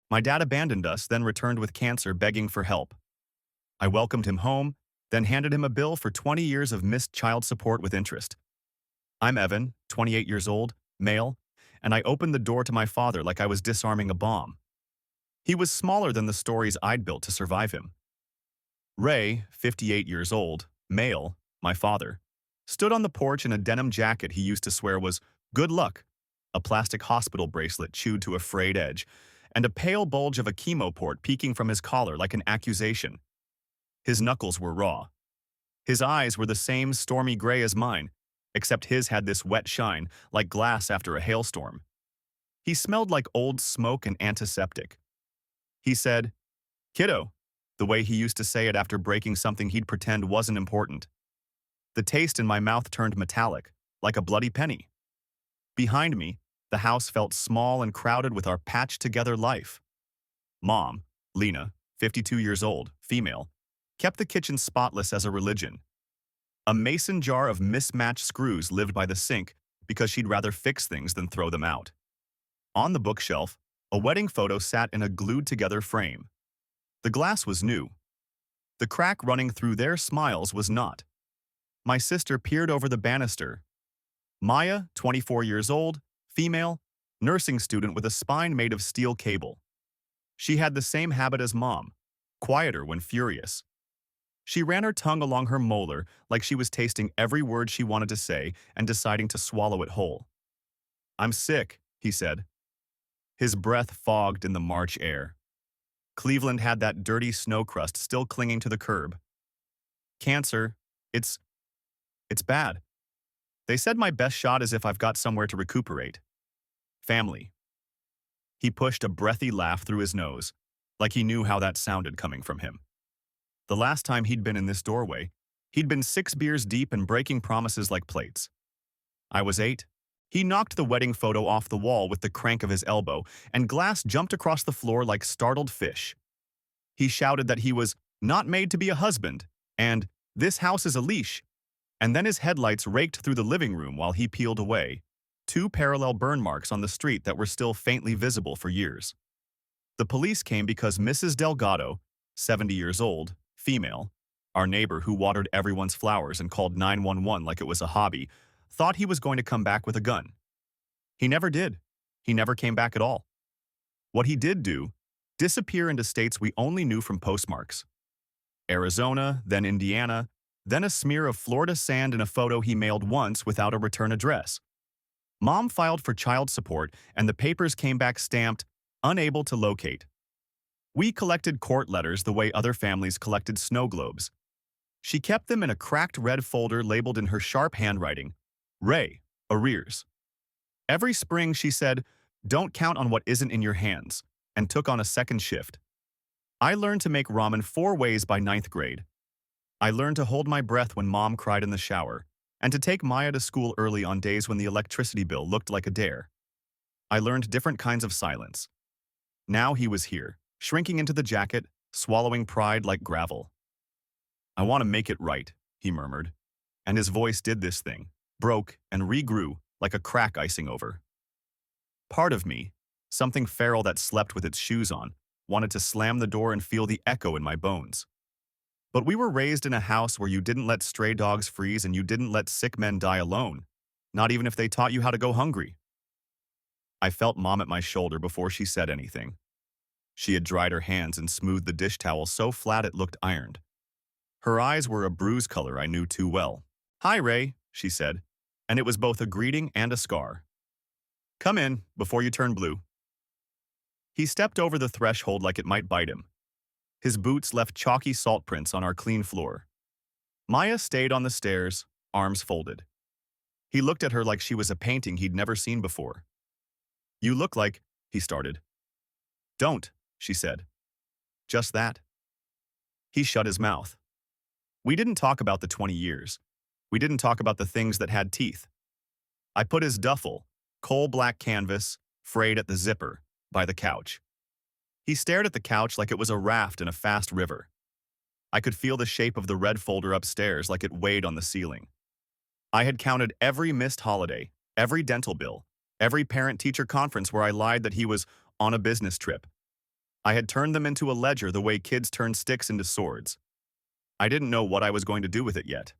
My dad abandoned us, then returned with cancer, begging for help. I welcomed him home, then handed him a bill for 20 years of missed child support with interest. I'm Evan, 28 years old, male, and I opened the door to my father like I was disarming a bomb. He was smaller than the stories I'd built to survive him. Ray, 58 years old, male, my father, stood on the porch in a denim jacket he used to swear was good luck, a plastic hospital bracelet chewed to a frayed edge, and a pale bulge of a chemo port peeking from his collar like an accusation. His knuckles were raw. His eyes were the same stormy gray as mine, except his had this wet shine, like glass after a hailstorm. He smelled like old smoke and antiseptic. He said, "Kiddo," the way he used to say it after breaking something he'd pretend wasn't important. The taste in my mouth turned metallic, like a bloody penny. Behind me, the house felt small and crowded with our patched-together life. Mom, Lena, 52 years old, female, kept the kitchen spotless as a religion. A mason jar of mismatched screws lived by the sink because she'd rather fix things than throw them out. On the bookshelf, a wedding photo sat in a glued-together frame. The glass was new. The crack running through their smiles was not. My sister peered over the banister. Maya, 24 years old, female, nursing student with a spine made of steel cable. She had the same habit as Mom, quieter when furious. She ran her tongue along her molar like she was tasting every word she wanted to say and deciding to swallow it whole. "I'm sick," he said. His breath fogged in the March air. Cleveland had that dirty snow crust still clinging to the curb. "Cancer, it's bad. They said my best shot is if I've got somewhere to recuperate. Family." He pushed a breathy laugh through his nose, like he knew how that sounded coming from him. The last time he'd been in this doorway, he'd been 6 beers deep and breaking promises like plates. I was 8. He knocked the wedding photo off the wall with the crank of his elbow, and glass jumped across the floor like startled fish. He shouted that he was not made to be a husband, and "this house is a leash," and then his headlights raked through the living room while he peeled away, 2 parallel burn marks on the street that were still faintly visible for years. The police came because Mrs. Delgado, 70 years old, female, our neighbor who watered everyone's flowers and called 911 like it was a hobby, thought he was going to come back with a gun. He never did. He never came back at all. What he did do, disappear into states we only knew from postmarks. Arizona, then Indiana, then a smear of Florida sand in a photo he mailed once without a return address. Mom filed for child support, and the papers came back stamped, "unable to locate." We collected court letters the way other families collected snow globes. She kept them in a cracked red folder labeled in her sharp handwriting, "Ray, arrears." Every spring she said, "Don't count on what isn't in your hands," and took on a second shift. I learned to make ramen 4 ways by 9th grade. I learned to hold my breath when Mom cried in the shower, and to take Maya to school early on days when the electricity bill looked like a dare. I learned different kinds of silence. Now he was here, shrinking into the jacket, swallowing pride like gravel. "I want to make it right," he murmured, and his voice did this thing, broke and regrew like a crack icing over. Part of me, something feral that slept with its shoes on, wanted to slam the door and feel the echo in my bones. But we were raised in a house where you didn't let stray dogs freeze and you didn't let sick men die alone, not even if they taught you how to go hungry. I felt Mom at my shoulder before she said anything. She had dried her hands and smoothed the dish towel so flat it looked ironed. Her eyes were a bruise color I knew too well. "Hi, Ray," she said, and it was both a greeting and a scar. "Come in, before you turn blue." He stepped over the threshold like it might bite him. His boots left chalky salt prints on our clean floor. Maya stayed on the stairs, arms folded. He looked at her like she was a painting he'd never seen before. "You look like," he started. "Don't," she said. "Just that." He shut his mouth. We didn't talk about the 20 years. We didn't talk about the things that had teeth. I put his duffel, coal-black canvas, frayed at the zipper, by the couch. He stared at the couch like it was a raft in a fast river. I could feel the shape of the red folder upstairs like it weighed on the ceiling. I had counted every missed holiday, every dental bill, every parent-teacher conference where I lied that he was on a business trip. I had turned them into a ledger the way kids turn sticks into swords. I didn't know what I was going to do with it yet.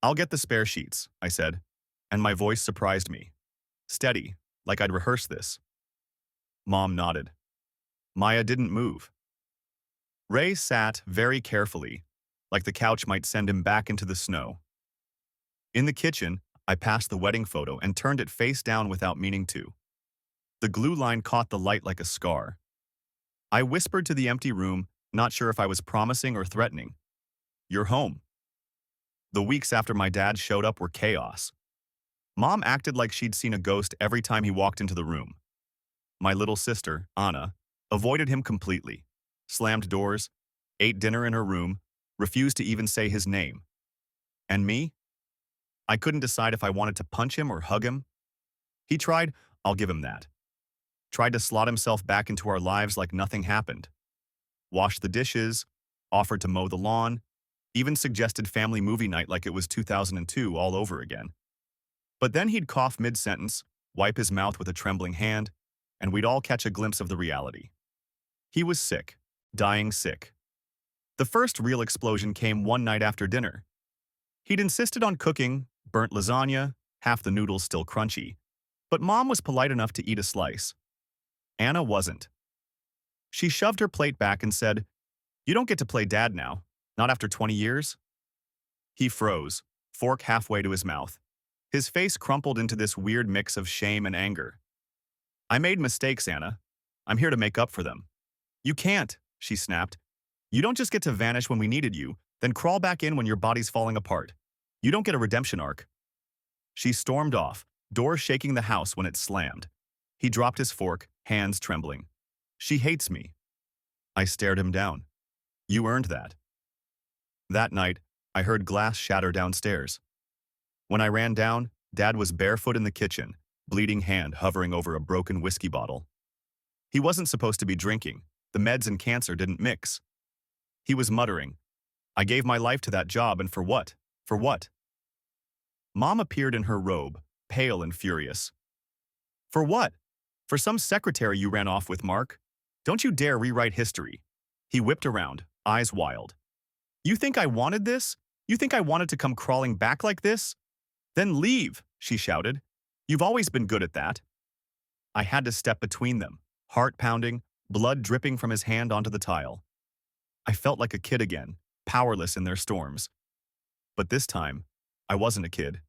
"I'll get the spare sheets," I said, and my voice surprised me. Steady, like I'd rehearsed this. Mom nodded. Maya didn't move. Ray sat very carefully, like the couch might send him back into the snow. In the kitchen, I passed the wedding photo and turned it face down without meaning to. The glue line caught the light like a scar. I whispered to the empty room, not sure if I was promising or threatening. "You're home." The weeks after my dad showed up were chaos. Mom acted like she'd seen a ghost every time he walked into the room. My little sister, Anna, avoided him completely, slammed doors, ate dinner in her room, refused to even say his name. And me? I couldn't decide if I wanted to punch him or hug him. He tried, I'll give him that. Tried to slot himself back into our lives like nothing happened. Washed the dishes, offered to mow the lawn, even suggested family movie night like it was 2002 all over again. But then he'd cough mid-sentence, wipe his mouth with a trembling hand, and we'd all catch a glimpse of the reality. He was sick, dying sick. The first real explosion came one night after dinner. He'd insisted on cooking, burnt lasagna, half the noodles still crunchy, but Mom was polite enough to eat a slice. Anna wasn't. She shoved her plate back and said, "You don't get to play dad now, not after 20 years." He froze, fork halfway to his mouth. His face crumpled into this weird mix of shame and anger. "I made mistakes, Anna. I'm here to make up for them." "You can't," she snapped. "You don't just get to vanish when we needed you, then crawl back in when your body's falling apart. You don't get a redemption arc." She stormed off, door shaking the house when it slammed. He dropped his fork, hands trembling. "She hates me." I stared him down. "You earned that." That night, I heard glass shatter downstairs. When I ran down, Dad was barefoot in the kitchen, bleeding hand hovering over a broken whiskey bottle. He wasn't supposed to be drinking. The meds and cancer didn't mix. He was muttering, "I gave my life to that job, and for what? For what?" Mom appeared in her robe, pale and furious. "For what? For some secretary you ran off with, Mark? Don't you dare rewrite history." He whipped around, eyes wild. "You think I wanted this? You think I wanted to come crawling back like this? Then leave," she shouted. "You've always been good at that." I had to step between them, heart pounding, blood dripping from his hand onto the tile. I felt like a kid again, powerless in their storms. But this time, I wasn't a kid.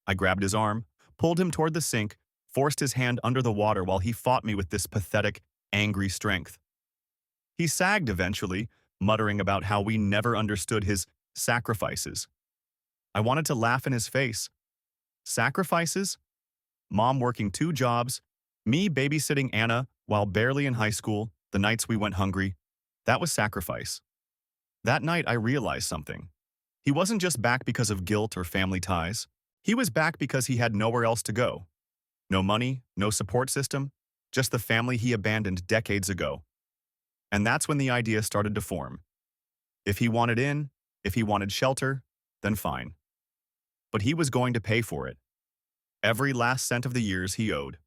I grabbed his arm, pulled him toward the sink, forced his hand under the water while he fought me with this pathetic, angry strength. He sagged eventually, muttering about how we never understood his sacrifices. I wanted to laugh in his face. Sacrifices? Mom working 2 jobs, me babysitting Anna while barely in high school, the nights we went hungry. That was sacrifice. That night I realized something. He wasn't just back because of guilt or family ties. He was back because he had nowhere else to go. No money, no support system, just the family he abandoned decades ago. And that's when the idea started to form. If he wanted in, if he wanted shelter, then fine. But he was going to pay for it. Every last cent of the years he owed.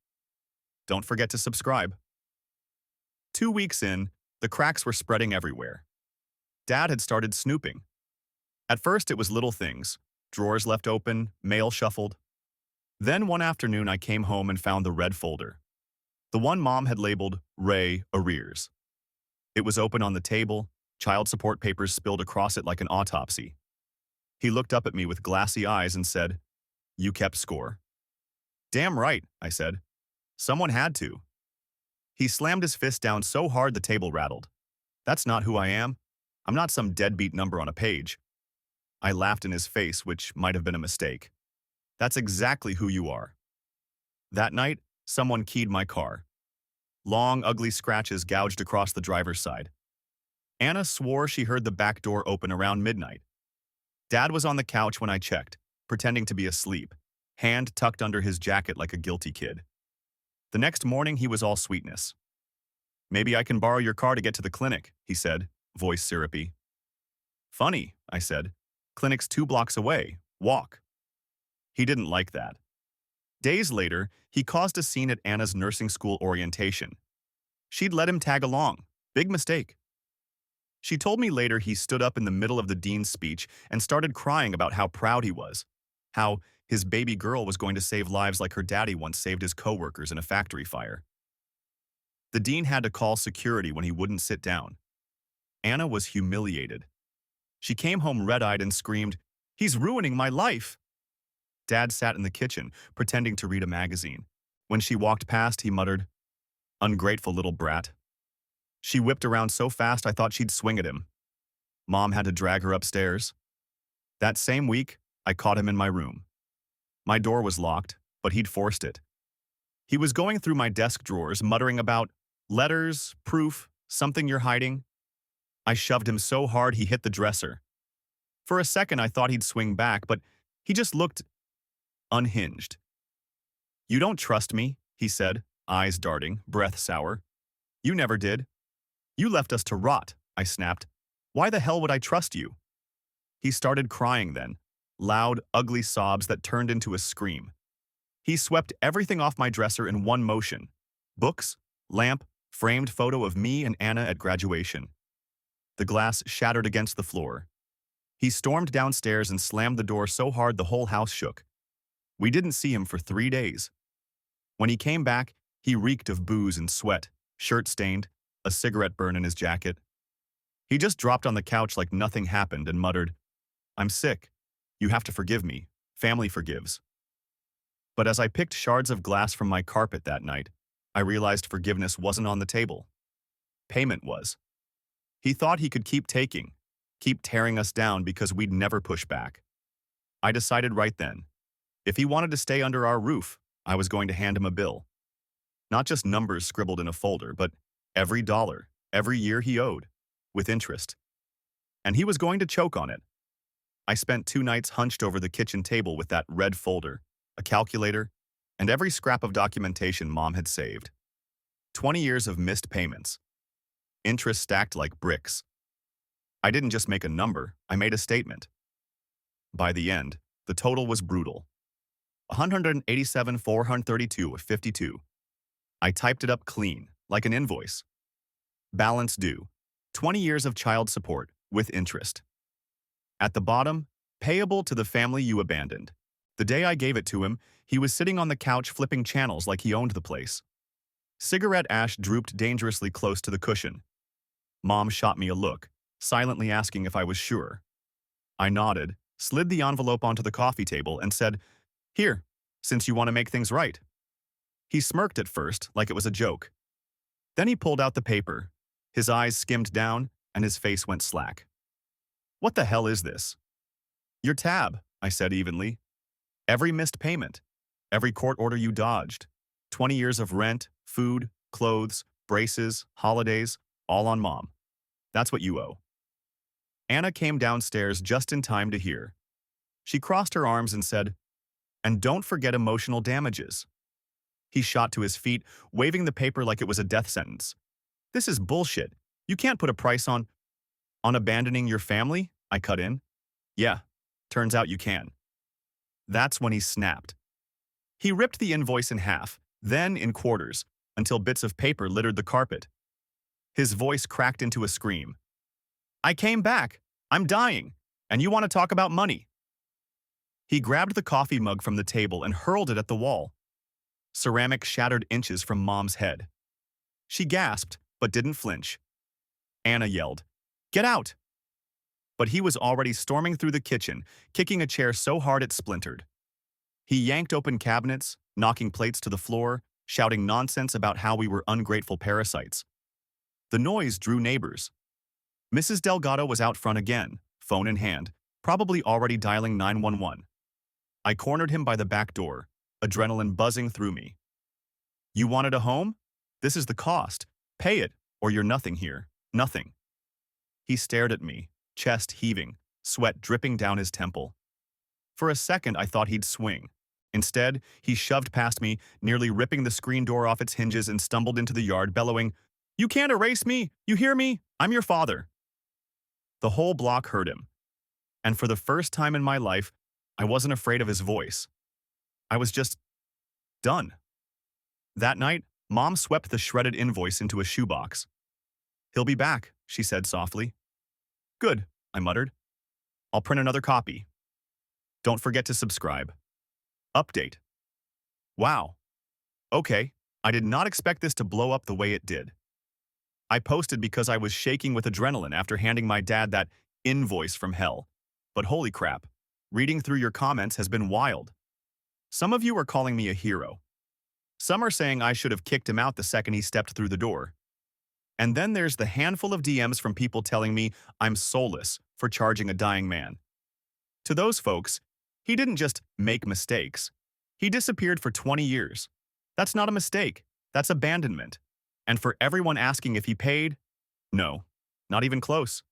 Don't forget to subscribe. 2 weeks in, the cracks were spreading everywhere. Dad had started snooping. At first it was little things, drawers left open, mail shuffled. Then one afternoon I came home and found the red folder. The one Mom had labeled Ray Arrears. It was open on the table, child support papers spilled across it like an autopsy. He looked up at me with glassy eyes and said, "You kept score." "Damn right," I said. "Someone had to." He slammed his fist down so hard the table rattled. "That's not who I am. I'm not some deadbeat number on a page." I laughed in his face, which might have been a mistake. "That's exactly who you are." That night, someone keyed my car. Long, ugly scratches gouged across the driver's side. Anna swore she heard the back door open around midnight. Dad was on the couch when I checked, pretending to be asleep, hand tucked under his jacket like a guilty kid. The next morning, he was all sweetness. "Maybe I can borrow your car to get to the clinic," he said, voice syrupy. "Funny," I said. "Clinic's 2 blocks away. Walk." He didn't like that. Days later, he caused a scene at Anna's nursing school orientation. She'd let him tag along. Big mistake. She told me later he stood up in the middle of the dean's speech and started crying about how proud he was, how his baby girl was going to save lives like her daddy once saved his coworkers in a factory fire. The dean had to call security when he wouldn't sit down. Anna was humiliated. She came home red-eyed and screamed, "He's ruining my life!" Dad sat in the kitchen, pretending to read a magazine. When she walked past, he muttered, "Ungrateful little brat." She whipped around so fast I thought she'd swing at him. Mom had to drag her upstairs. That same week, I caught him in my room. My door was locked, but he'd forced it. He was going through my desk drawers, muttering about letters, proof, something you're hiding. I shoved him so hard he hit the dresser. For a second, I thought he'd swing back, but he just looked unhinged. "You don't trust me," he said, eyes darting, breath sour. "You never did. You left us to rot," I snapped. "Why the hell would I trust you?" He started crying then, loud, ugly sobs that turned into a scream. He swept everything off my dresser in one motion. Books, lamp, framed photo of me and Anna at graduation. The glass shattered against the floor. He stormed downstairs and slammed the door so hard the whole house shook. We didn't see him for 3 days. When he came back, he reeked of booze and sweat, shirt stained, a cigarette burn in his jacket. He just dropped on the couch like nothing happened and muttered, "I'm sick. You have to forgive me. Family forgives." But as I picked shards of glass from my carpet that night, I realized forgiveness wasn't on the table. Payment was. He thought he could keep taking, keep tearing us down because we'd never push back. I decided right then, if he wanted to stay under our roof, I was going to hand him a bill. Not just numbers scribbled in a folder, but every dollar, every year he owed, with interest. And he was going to choke on it. I spent 2 nights hunched over the kitchen table with that red folder, a calculator, and every scrap of documentation Mom had saved. 20 years of missed payments. Interest stacked like bricks. I didn't just make a number, I made a statement. By the end, the total was brutal. 187,432.52. I typed it up clean, like an invoice. Balance due. 20 years of child support, with interest. At the bottom, payable to the family you abandoned. The day I gave it to him, he was sitting on the couch flipping channels like he owned the place. Cigarette ash drooped dangerously close to the cushion. Mom shot me a look, silently asking if I was sure. I nodded, slid the envelope onto the coffee table, and said, "Here, since you want to make things right." He smirked at first, like it was a joke. Then he pulled out the paper. His eyes skimmed down, and his face went slack. "What the hell is this?" "Your tab," I said evenly. "Every missed payment. Every court order you dodged. 20 years of rent, food, clothes, braces, holidays, all on Mom. That's what you owe." Anna came downstairs just in time to hear. She crossed her arms and said, "And don't forget emotional damages." He shot to his feet, waving the paper like it was a death sentence. "This is bullshit. You can't put a price on abandoning your family," I cut in. "Yeah, turns out you can." That's when he snapped. He ripped the invoice in half, then in quarters, until bits of paper littered the carpet. His voice cracked into a scream. "I came back. I'm dying. And you want to talk about money?" He grabbed the coffee mug from the table and hurled it at the wall. Ceramic shattered inches from Mom's head. She gasped, but didn't flinch. Anna yelled, "Get out!" But he was already storming through the kitchen, kicking a chair so hard it splintered. He yanked open cabinets, knocking plates to the floor, shouting nonsense about how we were ungrateful parasites. The noise drew neighbors. Mrs. Delgado was out front again, phone in hand, probably already dialing 911. I cornered him by the back door, adrenaline buzzing through me. "You wanted a home? This is the cost. Pay it, or you're nothing here. Nothing." He stared at me, chest heaving, sweat dripping down his temple. For a second, I thought he'd swing. Instead, he shoved past me, nearly ripping the screen door off its hinges, and stumbled into the yard, bellowing, "You can't erase me! You hear me? I'm your father!" The whole block heard him. And for the first time in my life, I wasn't afraid of his voice. I was just done. That night, Mom swept the shredded invoice into a shoebox. "He'll be back," she said softly. "Good," I muttered. "I'll print another copy. Don't forget to subscribe." Update. Wow. Okay, I did not expect this to blow up the way it did. I posted because I was shaking with adrenaline after handing my dad that invoice from hell. But holy crap, reading through your comments has been wild. Some of you are calling me a hero. Some are saying I should have kicked him out the second he stepped through the door. And then there's the handful of DMs from people telling me I'm soulless for charging a dying man. To those folks, he didn't just make mistakes. He disappeared for 20 years. That's not a mistake. That's abandonment. And for everyone asking if he paid, no, not even close.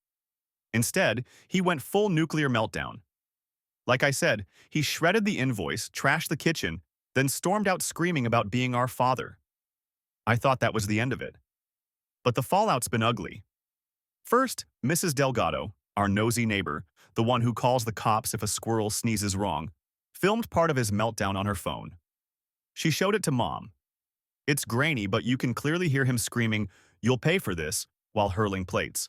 Instead, he went full nuclear meltdown. Like I said, he shredded the invoice, trashed the kitchen, then stormed out screaming about being our father. I thought that was the end of it. But the fallout's been ugly. First, Mrs. Delgado, our nosy neighbor, the one who calls the cops if a squirrel sneezes wrong, filmed part of his meltdown on her phone. She showed it to Mom. It's grainy, but you can clearly hear him screaming, "You'll pay for this," while hurling plates.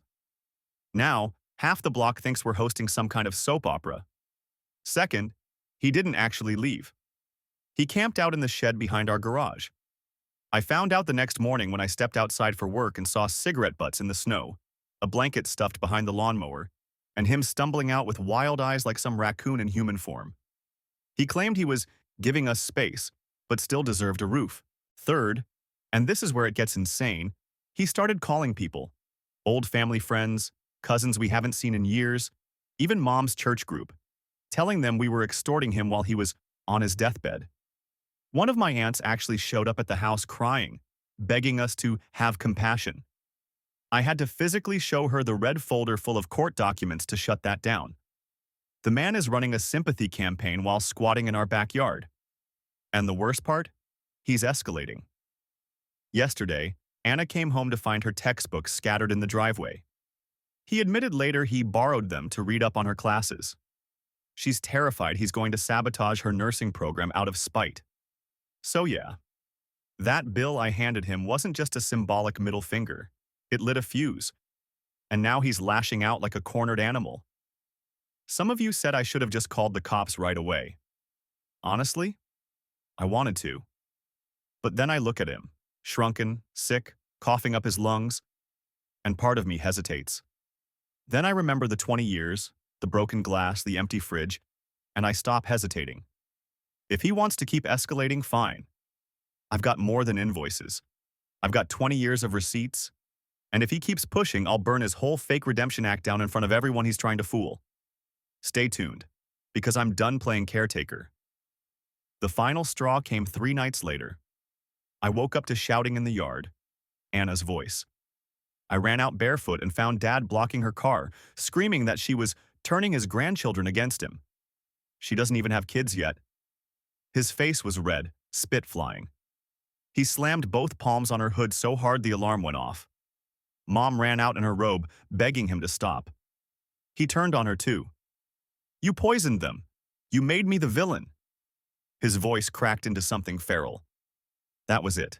Now, half the block thinks we're hosting some kind of soap opera. Second, he didn't actually leave. He camped out in the shed behind our garage. I found out the next morning when I stepped outside for work and saw cigarette butts in the snow, a blanket stuffed behind the lawnmower, and him stumbling out with wild eyes like some raccoon in human form. He claimed he was giving us space, but still deserved a roof. Third, and this is where it gets insane, he started calling people. Old family friends, cousins we haven't seen in years, even Mom's church group, telling them we were extorting him while he was on his deathbed. One of my aunts actually showed up at the house crying, begging us to have compassion. I had to physically show her the red folder full of court documents to shut that down. The man is running a sympathy campaign while squatting in our backyard. And the worst part? He's escalating. Yesterday, Anna came home to find her textbooks scattered in the driveway. He admitted later he borrowed them to read up on her classes. She's terrified he's going to sabotage her nursing program out of spite. So yeah, that bill I handed him wasn't just a symbolic middle finger. It lit a fuse. And now he's lashing out like a cornered animal. Some of you said I should have just called the cops right away. Honestly, I wanted to. But then I look at him, shrunken, sick, coughing up his lungs, and part of me hesitates. Then I remember the 20 years, the broken glass, the empty fridge, and I stop hesitating. If he wants to keep escalating, fine. I've got more than invoices. I've got 20 years of receipts. And if he keeps pushing, I'll burn his whole fake redemption act down in front of everyone he's trying to fool. Stay tuned, because I'm done playing caretaker. The final straw came 3 nights later. I woke up to shouting in the yard, Anna's voice. I ran out barefoot and found Dad blocking her car, screaming that she was turning his grandchildren against him. She doesn't even have kids yet. His face was red, spit flying. He slammed both palms on her hood so hard the alarm went off. Mom ran out in her robe, begging him to stop. He turned on her too. "You poisoned them. You made me the villain." His voice cracked into something feral. That was it.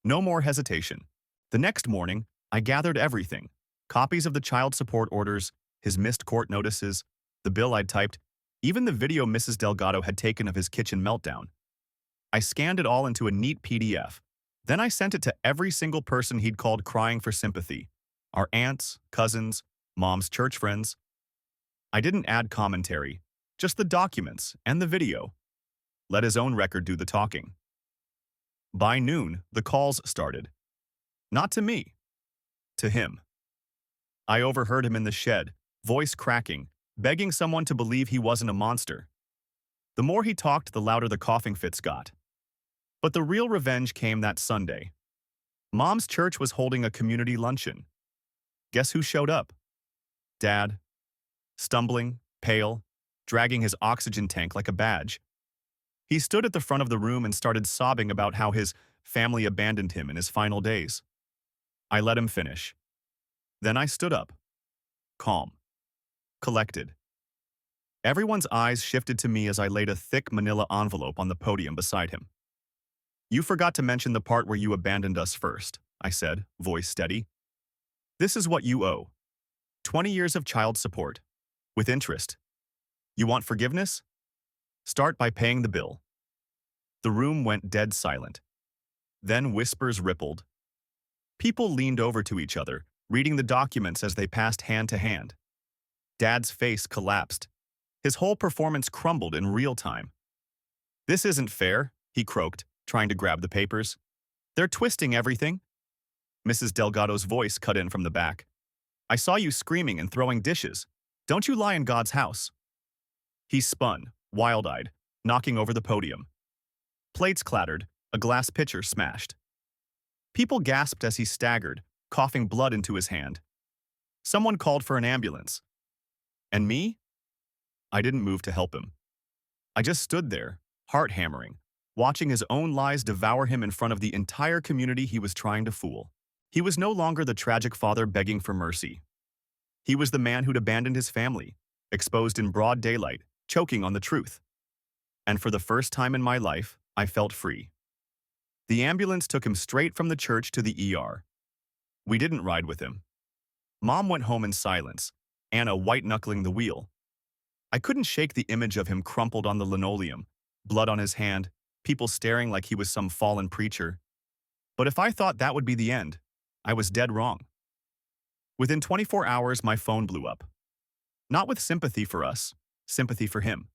No more hesitation. The next morning, I gathered everything. Copies of the child support orders, his missed court notices, the bill I'd typed, even the video Mrs. Delgado had taken of his kitchen meltdown. I scanned it all into a neat PDF. Then I sent it to every single person he'd called crying for sympathy. Our aunts, cousins, Mom's church friends. I didn't add commentary, just the documents and the video. Let his own record do the talking. By noon, the calls started. Not to me. To him. I overheard him in the shed, voice cracking, begging someone to believe he wasn't a monster. The more he talked, the louder the coughing fits got. But the real revenge came that Sunday. Mom's church was holding a community luncheon. Guess who showed up? Dad. Stumbling, pale, dragging his oxygen tank like a badge. He stood at the front of the room and started sobbing about how his family abandoned him in his final days. I let him finish. Then I stood up. Calm. Collected. Everyone's eyes shifted to me as I laid a thick manila envelope on the podium beside him. You forgot to mention the part where you abandoned us first, I said, voice steady. This is what you owe. 20 years of child support. With interest. You want forgiveness? Start by paying the bill. The room went dead silent. Then whispers rippled. People leaned over to each other, reading the documents as they passed hand to hand. Dad's face collapsed. His whole performance crumbled in real time. This isn't fair, he croaked, trying to grab the papers. They're twisting everything. Mrs. Delgado's voice cut in from the back. I saw you screaming and throwing dishes. Don't you lie in God's house. He spun, wild-eyed, knocking over the podium. Plates clattered, a glass pitcher smashed. People gasped as he staggered, coughing blood into his hand. Someone called for an ambulance. And me? I didn't move to help him. I just stood there, heart hammering, watching his own lies devour him in front of the entire community he was trying to fool. He was no longer the tragic father begging for mercy. He was the man who'd abandoned his family, exposed in broad daylight, choking on the truth. And for the first time in my life, I felt free. The ambulance took him straight from the church to the ER. We didn't ride with him. Mom went home in silence, Anna white-knuckling the wheel. I couldn't shake the image of him crumpled on the linoleum, blood on his hand, people staring like he was some fallen preacher. But if I thought that would be the end, I was dead wrong. Within 24 hours, my phone blew up. Not with sympathy for us, sympathy for him.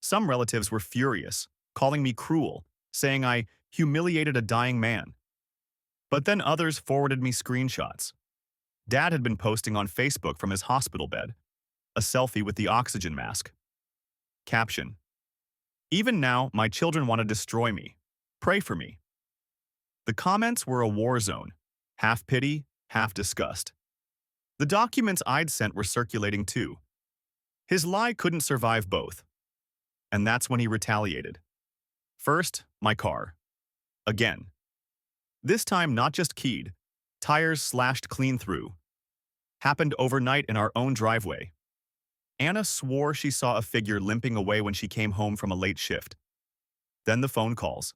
Some relatives were furious, calling me cruel, saying I humiliated a dying man. But then others forwarded me screenshots. Dad had been posting on Facebook from his hospital bed, a selfie with the oxygen mask. Caption: Even now, my children want to destroy me. Pray for me. The comments were a war zone, half pity, half disgust. The documents I'd sent were circulating too. His lie couldn't survive both. And that's when he retaliated. First, my car. Again. This time not just keyed, tires slashed clean through. Happened overnight in our own driveway. Anna swore she saw a figure limping away when she came home from a late shift. Then the phone calls.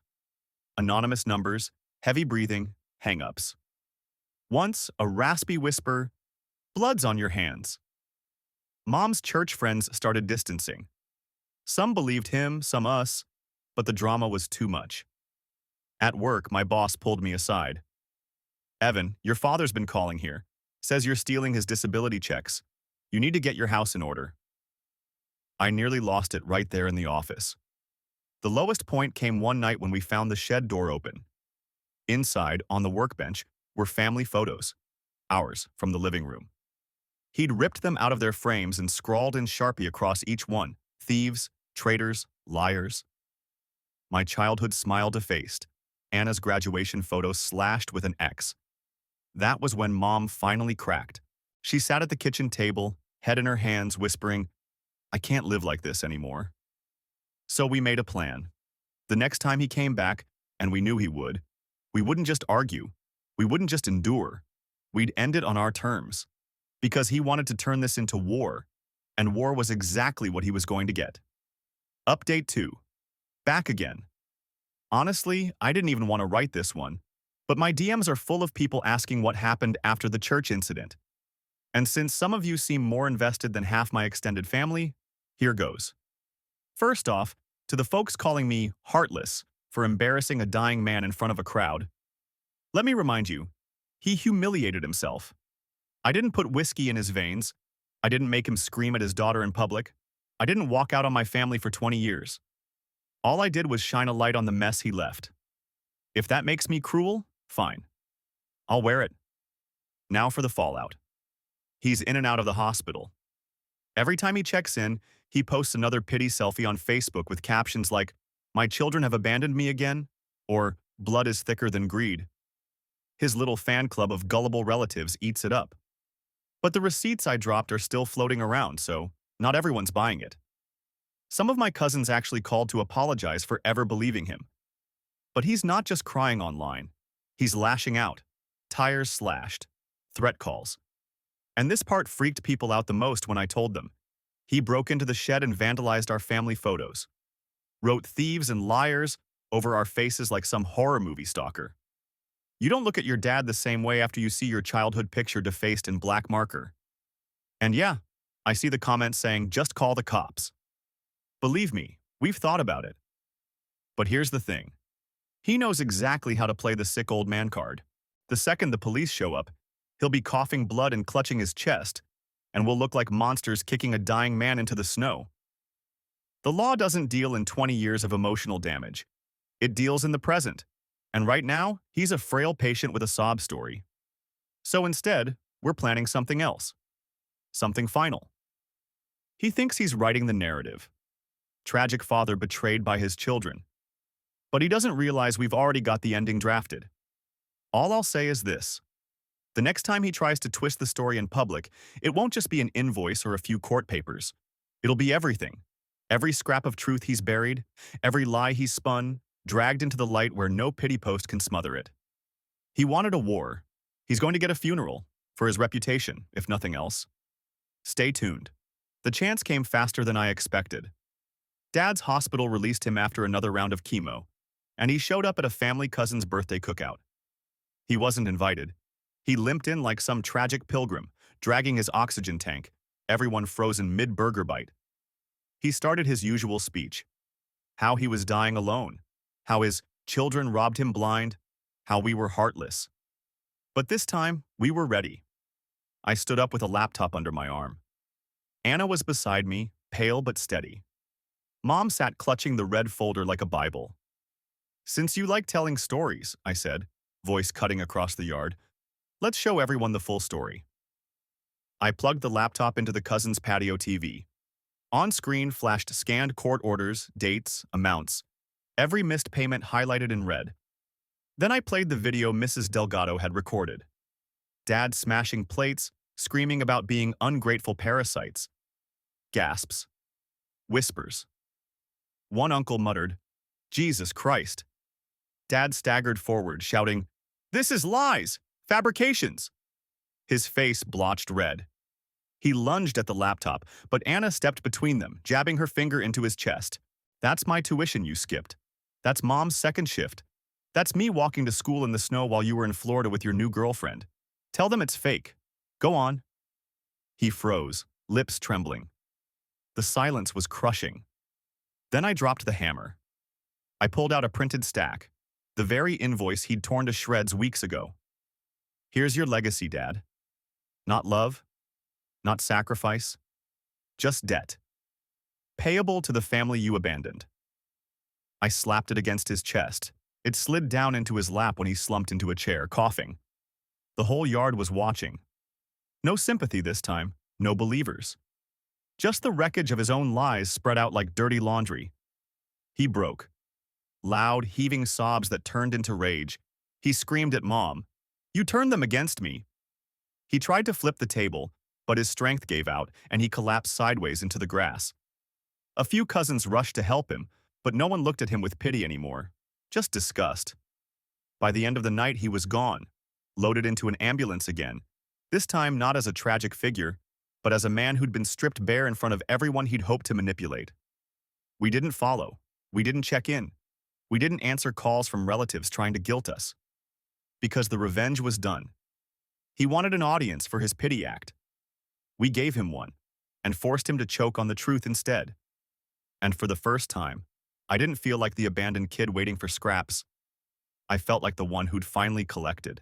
Anonymous numbers, heavy breathing, hang-ups. Once, a raspy whisper, "Blood's on your hands." Mom's church friends started distancing. Some believed him, some us, but the drama was too much. At work, my boss pulled me aside. "Evan, your father's been calling here. Says you're stealing his disability checks. You need to get your house in order." I nearly lost it right there in the office. The lowest point came one night when we found the shed door open. Inside, on the workbench, were family photos, ours from the living room. He'd ripped them out of their frames and scrawled in Sharpie across each one, thieves, traitors, liars. My childhood smile defaced, Anna's graduation photo slashed with an X. That was when Mom finally cracked. She sat at the kitchen table, head in her hands, whispering, "I can't live like this anymore." So we made a plan. The next time he came back, and we knew he would, we wouldn't just argue. We wouldn't just endure. We'd end it on our terms. Because he wanted to turn this into war, and war was exactly what he was going to get. Update 2. Back again. Honestly, I didn't even want to write this one, but my DMs are full of people asking what happened after the church incident. And since some of you seem more invested than half my extended family, here goes. First off, to the folks calling me heartless for embarrassing a dying man in front of a crowd, let me remind you, he humiliated himself. I didn't put whiskey in his veins. I didn't make him scream at his daughter in public. I didn't walk out on my family for 20 years. All I did was shine a light on the mess he left. If that makes me cruel, fine. I'll wear it. Now for the fallout. He's in and out of the hospital. Every time he checks in, he posts another pity selfie on Facebook with captions like, "My children have abandoned me again," or "Blood is thicker than greed." His little fan club of gullible relatives eats it up. But the receipts I dropped are still floating around, so not everyone's buying it. Some of my cousins actually called to apologize for ever believing him. But he's not just crying online. He's lashing out. Tires slashed. Threat calls. And this part freaked people out the most when I told them. He broke into the shed and vandalized our family photos. Wrote "thieves" and "liars" over our faces like some horror movie stalker. You don't look at your dad the same way after you see your childhood picture defaced in black marker. And yeah, I see the comments saying, just call the cops. Believe me, we've thought about it. But here's the thing. He knows exactly how to play the sick old man card. The second the police show up, he'll be coughing blood and clutching his chest, and we'll look like monsters kicking a dying man into the snow. The law doesn't deal in 20 years of emotional damage. It deals in the present. And right now, he's a frail patient with a sob story. So instead, we're planning something else. Something final. He thinks he's writing the narrative. Tragic father betrayed by his children. But he doesn't realize we've already got the ending drafted. All I'll say is this. The next time he tries to twist the story in public, it won't just be an invoice or a few court papers. It'll be everything. Every scrap of truth he's buried, every lie he's spun, dragged into the light where no pity post can smother it. He wanted a war. He's going to get a funeral, for his reputation, if nothing else. Stay tuned. The chance came faster than I expected. Dad's hospital released him after another round of chemo, and he showed up at a family cousin's birthday cookout. He wasn't invited. He limped in like some tragic pilgrim, dragging his oxygen tank, everyone frozen mid-burger bite. He started his usual speech. How he was dying alone, how his children robbed him blind, how we were heartless. But this time, we were ready. I stood up with a laptop under my arm. Anna was beside me, pale but steady. Mom sat clutching the red folder like a Bible. Since you like telling stories, I said, voice cutting across the yard, let's show everyone the full story. I plugged the laptop into the cousin's patio TV. On screen flashed scanned court orders, dates, amounts, every missed payment highlighted in red. Then I played the video Mrs. Delgado had recorded. Dad smashing plates, screaming about being ungrateful parasites. Gasps. Whispers. One uncle muttered, Jesus Christ. Dad staggered forward, shouting, This is lies! Fabrications! His face blotched red. He lunged at the laptop, but Anna stepped between them, jabbing her finger into his chest. That's my tuition you skipped. That's Mom's second shift. That's me walking to school in the snow while you were in Florida with your new girlfriend. Tell them it's fake. Go on. He froze, lips trembling. The silence was crushing. Then I dropped the hammer. I pulled out a printed stack, the very invoice he'd torn to shreds weeks ago. Here's your legacy, Dad. Not love, not sacrifice, just debt. Payable to the family you abandoned. I slapped it against his chest. It slid down into his lap when he slumped into a chair, coughing. The whole yard was watching. No sympathy this time, no believers. Just the wreckage of his own lies spread out like dirty laundry. He broke. Loud, heaving sobs that turned into rage. He screamed at Mom, You turned them against me. He tried to flip the table, but his strength gave out and he collapsed sideways into the grass. A few cousins rushed to help him, but no one looked at him with pity anymore, just disgust. By the end of the night, he was gone, loaded into an ambulance again, this time not as a tragic figure, but as a man who'd been stripped bare in front of everyone he'd hoped to manipulate. We didn't follow. We didn't check in. We didn't answer calls from relatives trying to guilt us. Because the revenge was done. He wanted an audience for his pity act. We gave him one, and forced him to choke on the truth instead. And for the first time, I didn't feel like the abandoned kid waiting for scraps. I felt like the one who'd finally collected.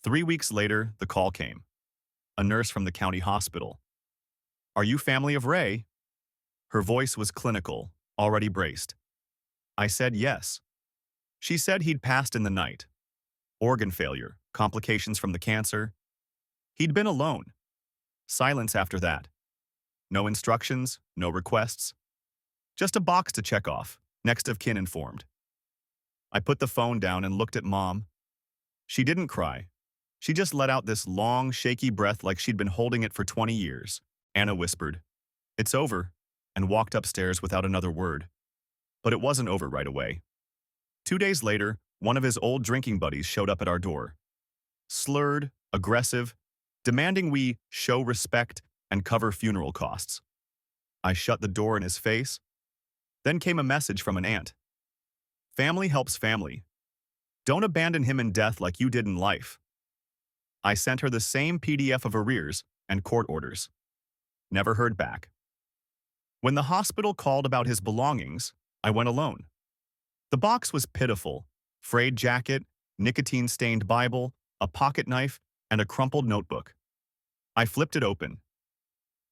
3 weeks later, the call came. A nurse from the county hospital. Are you family of Ray? Her voice was clinical, already braced. I said yes. She said he'd passed in the night. Organ failure, complications from the cancer. He'd been alone. Silence after that. No instructions, no requests. Just a box to check off, next of kin informed. I put the phone down and looked at Mom. She didn't cry. She just let out this long, shaky breath like she'd been holding it for 20 years. Anna whispered, It's over, and walked upstairs without another word. But it wasn't over right away. 2 days later, one of his old drinking buddies showed up at our door. Slurred, aggressive, demanding we show respect and cover funeral costs. I shut the door in his face. Then came a message from an aunt. Family helps family. Don't abandon him in death like you did in life. I sent her the same PDF of arrears and court orders. Never heard back. When the hospital called about his belongings, I went alone. The box was pitiful: frayed jacket, nicotine-stained Bible, a pocket knife, and a crumpled notebook. I flipped it open.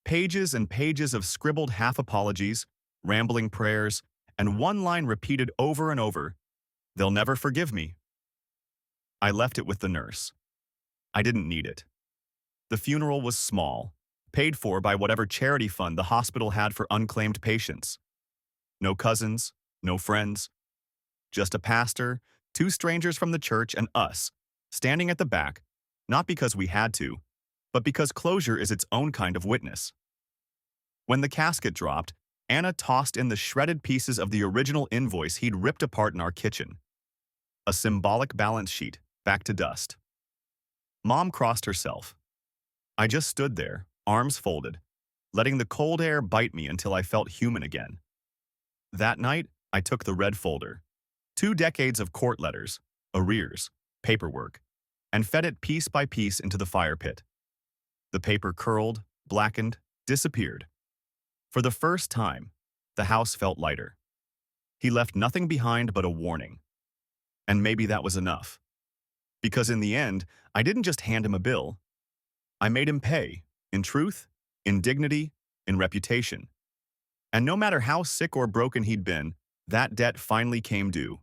Pages and pages of scribbled half-apologies, rambling prayers, and one line repeated over and over: "They'll never forgive me." I left it with the nurse. I didn't need it. The funeral was small, paid for by whatever charity fund the hospital had for unclaimed patients. No cousins, no friends, just a pastor, two strangers from the church, and us, standing at the back, not because we had to, but because closure is its own kind of witness. When the casket dropped, Anna tossed in the shredded pieces of the original invoice he'd ripped apart in our kitchen. A symbolic balance sheet, back to dust. Mom crossed herself. I just stood there, arms folded, letting the cold air bite me until I felt human again. That night, I took the red folder, 2 decades of court letters, arrears, paperwork, and fed it piece by piece into the fire pit. The paper curled, blackened, disappeared. For the first time, the house felt lighter. He left nothing behind but a warning. And maybe that was enough. Because in the end, I didn't just hand him a bill. I made him pay, in truth, in dignity, in reputation. And no matter how sick or broken he'd been, that debt finally came due.